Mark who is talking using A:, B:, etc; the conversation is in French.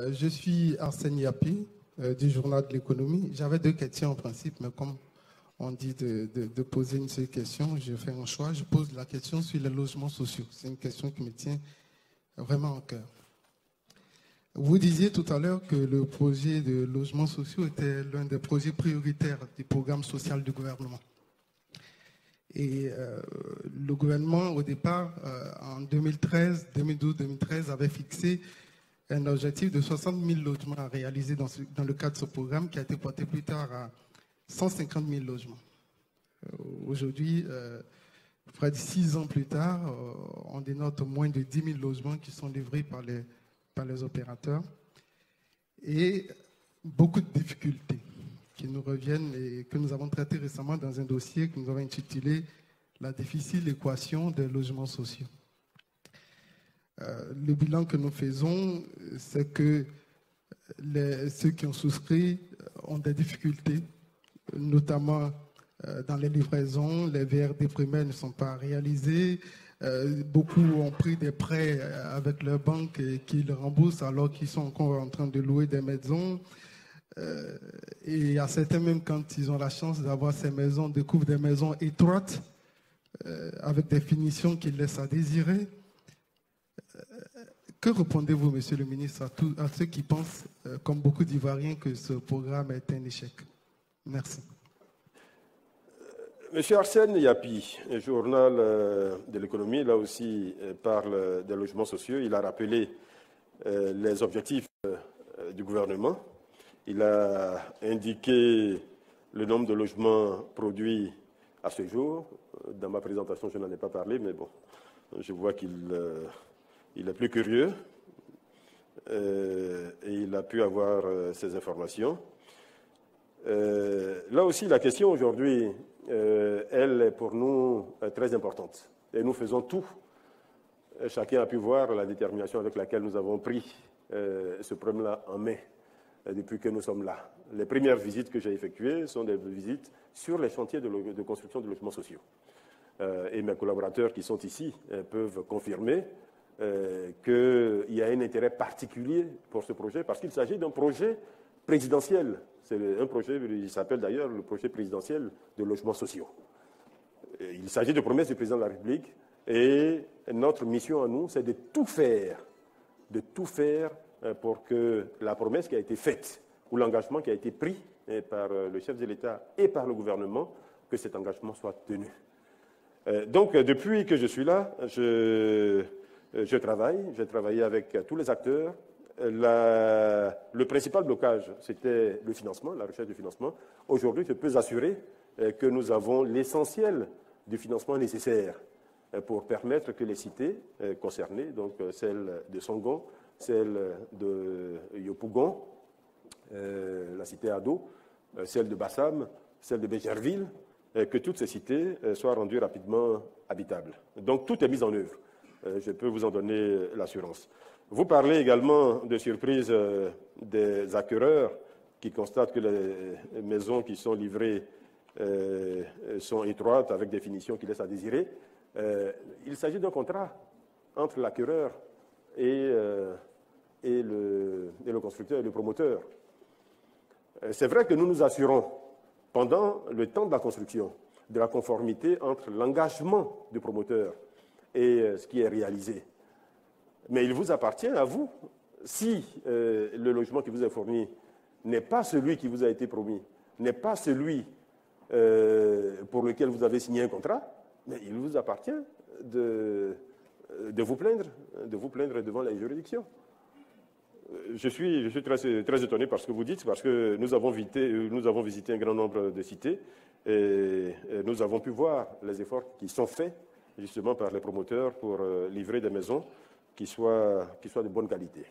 A: Je suis Arsène Yapi du Journal de l'économie. J'avais deux questions en principe, mais comme on dit de poser une seule question, je fais un choix. Je pose la question sur les logements sociaux. C'est une question qui me tient vraiment au cœur. Vous disiez tout à l'heure que le projet de logements sociaux était l'un des projets prioritaires du programme social du gouvernement. Et le gouvernement, au départ, en 2012-2013, avait fixé un objectif de 60 000 logements à réaliser dans le cadre de ce programme qui a été porté plus tard à 150 000 logements. Aujourd'hui, près de 6 ans plus tard, on dénote moins de 10 000 logements qui sont livrés par les opérateurs et beaucoup de difficultés qui nous reviennent et que nous avons traitées récemment dans un dossier que nous avons intitulé « La difficile équation des logements sociaux ». Le bilan que nous faisons, c'est que ceux qui ont souscrit ont des difficultés, notamment dans les livraisons. Les VRD primaires ne sont pas réalisés. Beaucoup ont pris des prêts avec leur banque qui le remboursent alors qu'ils sont encore en train de louer des maisons. Et à certains, même quand ils ont la chance d'avoir ces maisons, découvrent des maisons étroites avec des finitions qui laissent à désirer. Que répondez-vous, Monsieur le ministre, à ceux qui pensent, comme beaucoup d'Ivoiriens, que ce programme est un échec? Merci.
B: Monsieur Arsène Yapi, le journal de l'économie, là aussi, parle des logements sociaux. Il a rappelé les objectifs du gouvernement. Il a indiqué le nombre de logements produits à ce jour. Dans ma présentation, je n'en ai pas parlé, mais bon, je vois qu'il est plus curieux et il a pu avoir ces informations. Là aussi, la question aujourd'hui, elle est pour nous très importante. Et nous faisons tout. Chacun a pu voir la détermination avec laquelle nous avons pris ce problème-là en main depuis que nous sommes là. Les premières visites que j'ai effectuées sont des visites sur les chantiers de construction de logements sociaux. Et mes collaborateurs qui sont ici peuvent confirmer qu'il y a un intérêt particulier pour ce projet parce qu'il s'agit d'un projet présidentiel. C'est un projet, il s'appelle d'ailleurs le projet présidentiel de logements sociaux. Il s'agit de promesses du président de la République et notre mission à nous, c'est de tout faire pour que la promesse qui a été faite ou l'engagement qui a été pris par le chef de l'État et par le gouvernement, que cet engagement soit tenu. Donc, depuis que je suis là, je travaille. J'ai travaillé avec tous les acteurs. Le principal blocage, c'était le financement, la recherche de financement. Aujourd'hui, je peux vous assurer que nous avons l'essentiel du financement nécessaire pour permettre que les cités concernées, donc celle de Songon, celle de Yopougon, la cité Ado, celle de Bassam, celle de Bécherville, que toutes ces cités soient rendues rapidement habitables. Donc tout est mis en œuvre. Je peux vous en donner l'assurance. Vous parlez également de surprise des acquéreurs qui constatent que les maisons qui sont livrées sont étroites avec des finitions qui laissent à désirer. Il s'agit d'un contrat entre l'acquéreur et le constructeur et le promoteur. C'est vrai que nous nous assurons, pendant le temps de la construction, de la conformité entre l'engagement du promoteur et ce qui est réalisé. Mais il vous appartient à vous, si le logement qui vous est fourni n'est pas celui qui vous a été promis, n'est pas celui pour lequel vous avez signé un contrat, mais il vous appartient de vous plaindre devant les juridictions. Je suis très étonné par ce que vous dites, parce que nous avons visité un grand nombre de cités et nous avons pu voir les efforts qui sont faits justement par les promoteurs pour livrer des maisons qui soient de bonne qualité.